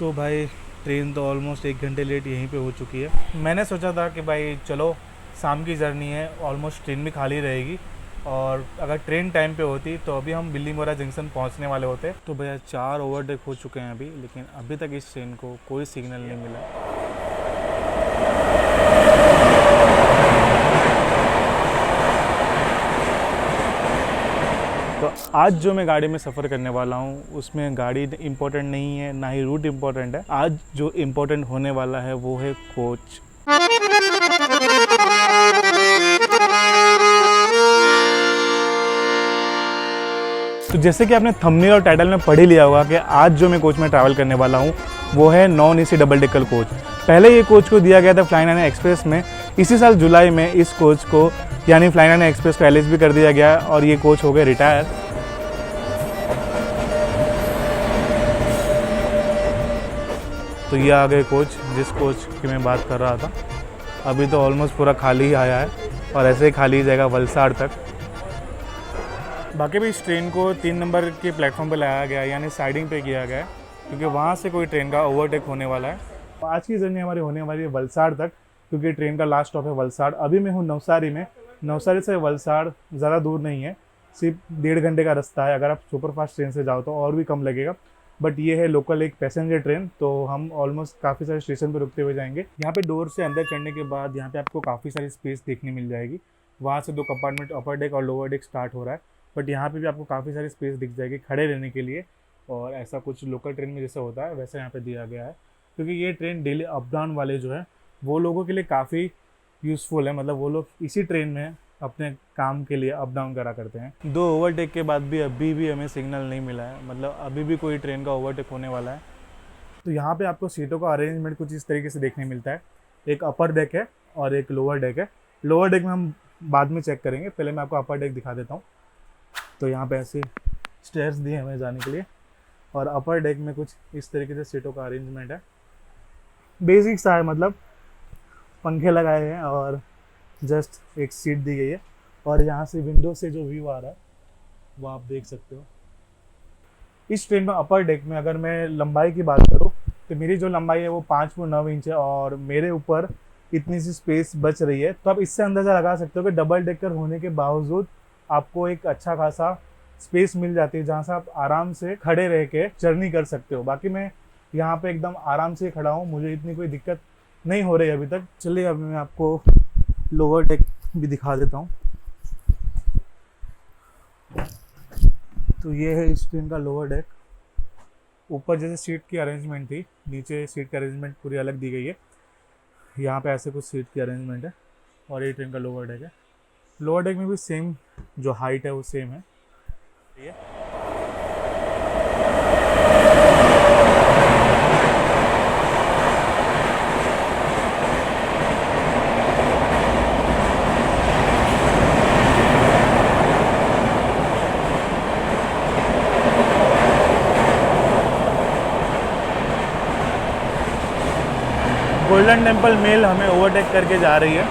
तो भाई ट्रेन तो ऑलमोस्ट 1 घंटे लेट यहीं पे हो चुकी है। मैंने सोचा था कि भाई चलो शाम की जर्नी है, ऑलमोस्ट ट्रेन भी खाली रहेगी और अगर ट्रेन टाइम पे होती तो अभी हम बिल्लीमोरा जंक्शन पहुंचने वाले होते। तो भैया 4 ओवरटेक हो चुके हैं अभी, लेकिन अभी तक इस ट्रेन को कोई सिग्नल नहीं मिला। तो आज जो मैं गाड़ी में सफ़र करने वाला हूँ उसमें गाड़ी इम्पोर्टेंट नहीं है, ना ही रूट इम्पोर्टेंट है। आज जो इम्पोर्टेंट होने वाला है वो है कोच। तो जैसे कि आपने थंबनेल और टाइटल में पढ़ ही लिया होगा कि आज जो मैं कोच में ट्रैवल करने वाला हूँ वो है non AC double decker coach. पहले ये कोच को दिया गया था फ्लाइंग एक्सप्रेस में। इसी साल जुलाई में इस कोच को यानी फ्लाइंग एक्सप्रेस को एलएसबी कर दिया गया और ये कोच हो गए रिटायर। तो ये आ गए कोच, जिस कोच की मैं बात कर रहा था। अभी तो ऑलमोस्ट पूरा खाली ही आया है और ऐसे ही खाली जाएगा वलसाड़ तक। बाकी भी इस ट्रेन को 3 नंबर के प्लेटफॉर्म पर लाया गया यानी साइडिंग पे किया गया है, क्योंकि वहाँ से कोई ट्रेन का ओवरटेक होने वाला है। आज की जर्नी हमारी होने वाली है वलसाड़ तक, क्योंकि ट्रेन का लास्ट स्टॉप है वलसाड़। अभी मैं हूँ नवसारी में। नवसारी से वलसाड़ ज़्यादा दूर नहीं है, सिर्फ 1.5 घंटे का रास्ता है। अगर आप सुपरफास्ट ट्रेन से जाओ तो और भी कम लगेगा, बट ये है लोकल एक पैसेंजर ट्रेन, तो हम ऑलमोस्ट काफ़ी सारे स्टेशन पर रुकते हुए जाएंगे। यहाँ पे डोर से अंदर चढ़ने के बाद यहाँ पे आपको काफ़ी सारी स्पेस देखने मिल जाएगी। वहाँ से 2 कंपार्टमेंट अपर डेक और लोअर डेक स्टार्ट हो रहा है, बट यहाँ पे भी आपको काफ़ी सारी स्पेस दिख जाएगी खड़े रहने के लिए। और ऐसा कुछ लोकल ट्रेन में जैसे होता है वैसे यहाँ पे दिया गया है, क्योंकि ये ट्रेन डेली अप डाउन वाले जो है वो लोगों के लिए काफ़ी यूज़फुल है। मतलब वो लोग इसी ट्रेन में अपने काम के लिए अप डाउन करा करते हैं। 2 ओवरटेक के बाद भी अभी भी हमें सिग्नल नहीं मिला है, मतलब अभी भी कोई ट्रेन का ओवरटेक होने वाला है। तो यहाँ पे आपको सीटों का अरेंजमेंट कुछ इस तरीके से देखने मिलता है। एक अपर डेक है और एक लोअर डेक है। लोअर डेक में हम बाद में चेक करेंगे, पहले मैं आपको अपर डेक दिखा देता हूँ। तो यहाँ पे ऐसे स्टेयर्स दिए हमें जाने के लिए, और अपर डेक में कुछ इस तरीके से सीटों का अरेंजमेंट है। बेसिक सा है, मतलब पंखे लगाए हैं और जस्ट एक सीट दी गई है। और यहाँ से विंडो से जो व्यू आ रहा है वो आप देख सकते हो। इस ट्रेन में अपर डेक में अगर मैं लंबाई की बात करूँ तो मेरी जो लंबाई है वो 5 फुट 9 इंच है और मेरे ऊपर इतनी सी स्पेस बच रही है। तो आप इससे अंदाज़ा लगा सकते हो कि डबल डेकर होने के बावजूद आपको एक अच्छा खासा स्पेस मिल जाती है जहाँ से आप आराम से खड़े रह के जर्नी कर सकते हो। बाकी मैं यहाँ पे एकदम आराम से खड़ा हूँ, मुझे इतनी कोई दिक्कत नहीं हो रही अभी तक। चलिए अभी मैं आपको लोअर डेक भी दिखा देता हूँ। तो ये है इस ट्रेन का लोअर डेक। ऊपर जैसे सीट की अरेंजमेंट थी, नीचे सीट की अरेंजमेंट पूरी अलग दी गई है। यहाँ पे ऐसे कुछ सीट की अरेंजमेंट है और ये ट्रेन का लोअर डेक है। लोअर डेक में भी सेम जो हाइट है वो सेम है। ये गोल्डन टेम्पल मेल हमें ओवरटेक करके जा रही है।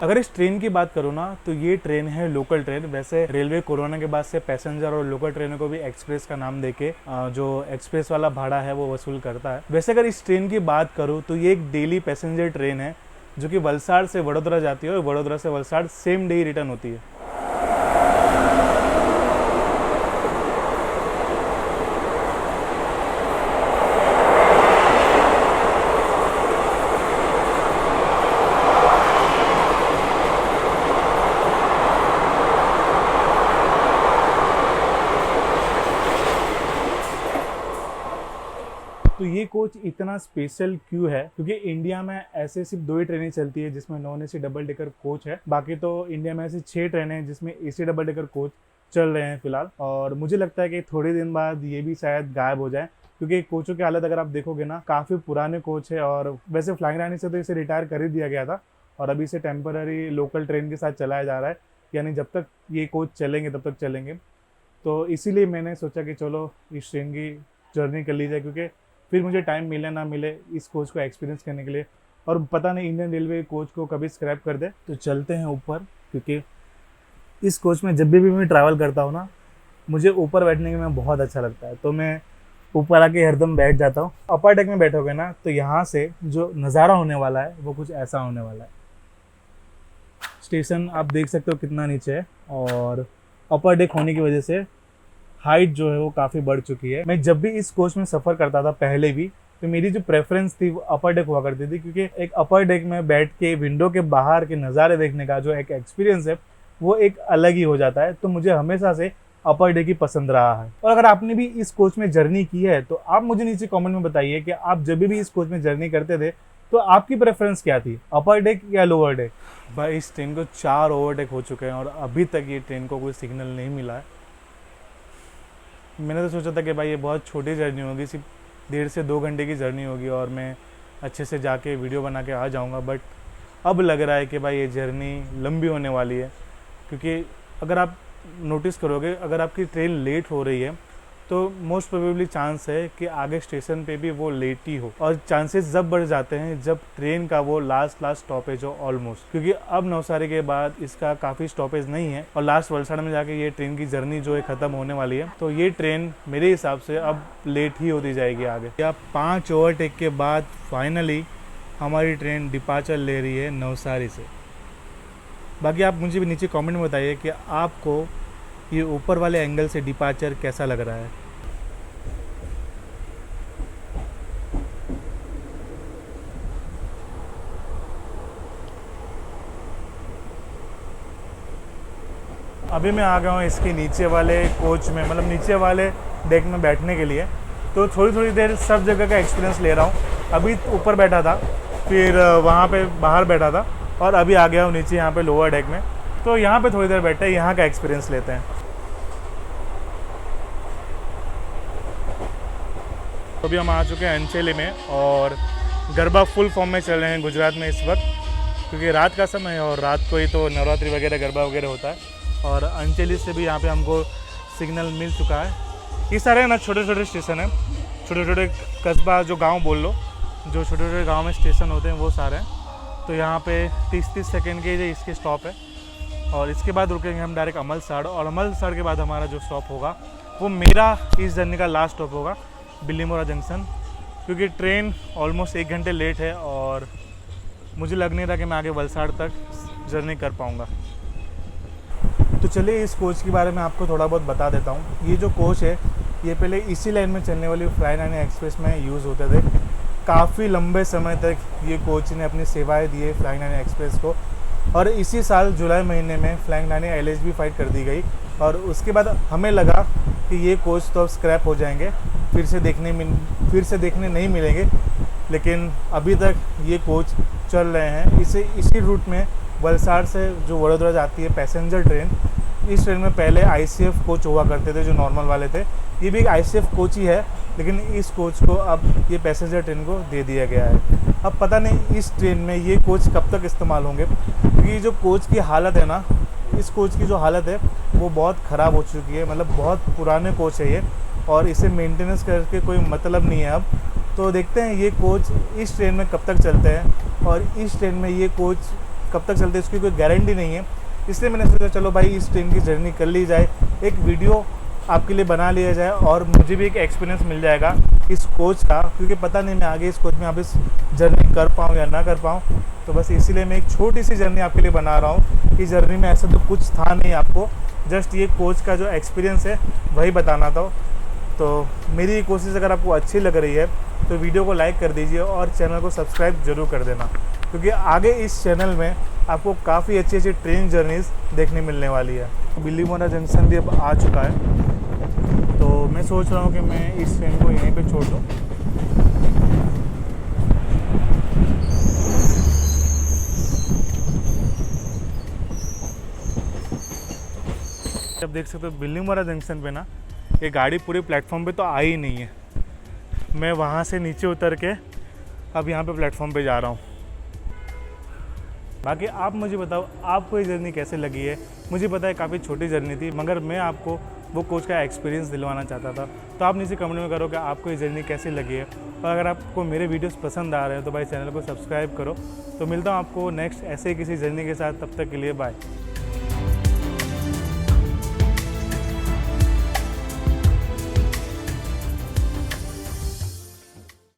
अगर इस ट्रेन की बात करूँ ना तो ये ट्रेन है लोकल ट्रेन। वैसे रेलवे कोरोना के बाद से पैसेंजर और लोकल ट्रेनों को भी एक्सप्रेस का नाम देके जो एक्सप्रेस वाला भाड़ा है वो वसूल करता है। वैसे अगर इस ट्रेन की बात करूँ तो ये एक डेली पैसेंजर ट्रेन है जो कि वलसाड़ से वडोदरा जाती है और वडोदरा से वलसाड़ सेम डे ही रिटर्न होती है। तो ये कोच इतना स्पेशल क्यों है, क्योंकि इंडिया में ऐसे सिर्फ 2 ही ट्रेनें चलती है जिसमें non AC double decker coach है। बाकी तो इंडिया में ऐसे 6 ट्रेनें हैं जिसमें एसी डबल डेकर कोच चल रहे हैं फिलहाल। और मुझे लगता है कि थोड़े दिन बाद ये भी शायद गायब हो जाए, क्योंकि कोचों की हालत अगर आप देखोगे ना काफ़ी पुराने कोच है। और वैसे फ्लाइंग रानी से तो इसे रिटायर कर ही दिया गया था और अभी इसे टेम्पररी लोकल ट्रेन के साथ चलाया जा रहा है, यानी जब तक ये कोच चलेंगे तब तक चलेंगे। तो इसीलिए मैंने सोचा कि चलो इस ट्रेन की जर्नी कर ली जाए, क्योंकि फिर मुझे टाइम मिले ना मिले इस कोच को एक्सपीरियंस करने के लिए, और पता नहीं इंडियन रेलवे कोच को कभी स्क्रैप कर दे। तो चलते हैं ऊपर, क्योंकि इस कोच में जब भी मैं ट्रैवल करता हूँ ना मुझे ऊपर बैठने में बहुत अच्छा लगता है, तो मैं ऊपर आके हरदम बैठ जाता हूँ। अपर डेक में बैठोगे ना तो यहाँ से जो नज़ारा होने वाला है वो कुछ ऐसा होने वाला है। स्टेशन आप देख सकते हो कितना नीचे है, और अपर डेक होने की वजह से हाइट जो है वो काफ़ी बढ़ चुकी है। मैं जब भी इस कोच में सफ़र करता था पहले भी, तो मेरी जो प्रेफरेंस थी वो अपर डेक हुआ करती थी, क्योंकि एक अपर डेक में बैठ के विंडो के बाहर के नज़ारे देखने का जो एक एक्सपीरियंस है वो एक अलग ही हो जाता है। तो मुझे हमेशा से अपर डेक ही पसंद रहा है। और अगर आपने भी इस कोच में जर्नी की है तो आप मुझे नीचे कमेंट में बताइए कि आप जब भी इस कोच में जर्नी करते थे तो आपकी प्रेफरेंस क्या थी, अपर डेक या लोअर डेक। भाई इस ट्रेन को 4 ओवरटेक हो चुके हैं और अभी तक ये ट्रेन को कोई सिग्नल नहीं मिला है। मैंने तो सोचा था कि भाई ये बहुत छोटी जर्नी होगी, सिर्फ 1.5 से 2 घंटे की जर्नी होगी और मैं अच्छे से जाके वीडियो बना के आ जाऊंगा, बट अब लग रहा है कि भाई ये जर्नी लंबी होने वाली है। क्योंकि अगर आप नोटिस करोगे, अगर आपकी ट्रेन लेट हो रही है तो मोस्ट प्रोबेबली चांस है कि आगे स्टेशन पे भी वो लेट ही हो, और चांसेस जब बढ़ जाते हैं जब ट्रेन का वो लास्ट स्टॉपेज हो ऑलमोस्ट, क्योंकि अब नवसारी के बाद इसका काफ़ी स्टॉपेज नहीं है और लास्ट वलसाड़ में जाके ये ट्रेन की जर्नी जो है ख़त्म होने वाली है। तो ये ट्रेन मेरे हिसाब से अब लेट ही होती जाएगी आगे। या 5 ओवरटेक के बाद फाइनली हमारी ट्रेन डिपार्चर ले रही है नवसारी से। बाकी आप मुझे भी नीचे कमेंट में बताइए कि आपको ये ऊपर वाले एंगल से डिपार्चर कैसा लग रहा है। अभी मैं आ गया हूँ इसके नीचे वाले कोच में, मतलब नीचे वाले डेक में बैठने के लिए। तो थोड़ी देर सब जगह का एक्सपीरियंस ले रहा हूँ। अभी ऊपर बैठा था, फिर वहाँ पे बाहर बैठा था, और अभी आ गया हूँ नीचे यहाँ पे लोअर डेक में। तो यहाँ पे थोड़ी देर बैठे यहाँ का एक्सपीरियंस लेते हैं। तो अभी हम आ चुके हैं अंचेली में, और गरबा फुल फॉर्म में चल रहे हैं गुजरात में इस वक्त, क्योंकि रात का समय है और रात को ही तो नवरात्रि वगैरह गरबा वगैरह होता है। और अंचेली से भी यहाँ पे हमको सिग्नल मिल चुका है। ये सारे ना छोटे छोटे स्टेशन हैं, छोटे छोटे कस्बा जो गांव बोल लो, जो छोटे छोटे गांव में स्टेशन होते हैं वो सारे हैं। तो यहाँ पे 30-30 सेकेंड के इसके स्टॉप है, और इसके बाद रुकेंगे हम डायरेक्ट अमलसाड़, और अमलसाड़ के बाद हमारा जो स्टॉप होगा वो मेरा इस जर्नी का लास्ट स्टॉप होगा, बिल्लीमोरा जंक्शन। क्योंकि ट्रेन ऑलमोस्ट 1 घंटे लेट है और मुझे लग नहीं रहा कि मैं आगे वलसाड़ तक जर्नी कर पाऊँगा। तो चलिए इस कोच के बारे में आपको थोड़ा बहुत बता देता हूँ। ये जो कोच है ये पहले इसी लाइन में चलने वाली फ्लाइंग एक्सप्रेस में यूज़ होते थे। काफ़ी लंबे समय तक ये कोच ने अपनी सेवाएं दी है फ्लाइंग एक्सप्रेस को, और इसी साल जुलाई महीने में फ्लाइंग LHB फाइट कर दी गई, और उसके बाद हमें लगा कि ये कोच तो अब स्क्रैप हो जाएंगे, फिर से देखने नहीं मिलेंगे। लेकिन अभी तक ये कोच चल रहे हैं। इसी रूट में वलसाड़ से जो वडोदरा जाती है पैसेंजर ट्रेन, इस ट्रेन में पहले ICF कोच हुआ करते थे जो नॉर्मल वाले थे। ये भी एक ICF कोच ही है, लेकिन इस कोच को अब ये पैसेंजर ट्रेन को दे दिया गया है। अब पता नहीं इस ट्रेन में ये कोच कब तक इस्तेमाल होंगे, क्योंकि जो कोच की हालत है ना, इस कोच की जो हालत है वो बहुत ख़राब हो चुकी है। मतलब बहुत पुराने कोच है ये, और इसे मेंटेनेंस करके कोई मतलब नहीं है अब। तो देखते हैं ये कोच इस ट्रेन में कब तक चलते हैं, और इस ट्रेन में ये कोच कब तक चलते हैं इसकी कोई गारंटी नहीं है। इसलिए मैंने सोचा चलो भाई इस ट्रेन की जर्नी कर ली जाए, एक वीडियो आपके लिए बना लिया जाए, और मुझे भी एक एक्सपीरियंस मिल जाएगा इस कोच का, क्योंकि पता नहीं मैं आगे इस कोच में आप इस जर्नी कर पाऊँ या ना कर पाऊँ। तो बस इसीलिए मैं एक छोटी सी जर्नी आपके लिए बना रहा हूँ। इस जर्नी में ऐसा तो कुछ था नहीं, आपको जस्ट ये कोच का जो एक्सपीरियंस है वही बताना था। तो मेरी कोशिश अगर आपको अच्छी लग रही है तो वीडियो को लाइक कर दीजिए और चैनल को सब्सक्राइब जरूर कर देना, क्योंकि आगे इस चैनल में आपको काफ़ी अच्छी अच्छी ट्रेन जर्नीज़ देखने मिलने वाली है। बिल्लीमोरा जंक्शन भी अब आ चुका है, तो मैं सोच रहा हूँ कि मैं इस ट्रेन को यहीं पे छोड़ दूँ। अब देख सकते हो बिल्लीमोरा जंक्शन पे ना ये गाड़ी पूरे प्लेटफॉर्म पे तो आई ही नहीं है। मैं वहाँ से नीचे उतर के अब यहाँ पे प्लेटफॉर्म पे जा रहा हूँ। बाकी आप मुझे बताओ आपको ये जर्नी कैसे लगी है। मुझे पता है काफ़ी छोटी जर्नी थी, मगर मैं आपको वो कोच का एक्सपीरियंस दिलवाना चाहता था। तो आप नीचे कमेंट में करो कि आपको ये जर्नी कैसी लगी है, और अगर आपको मेरे वीडियोस पसंद आ रहे हैं तो भाई चैनल को सब्सक्राइब करो। तो मिलता हूँ आपको नेक्स्ट ऐसे ही किसी जर्नी के साथ, तब तक के लिए बाय।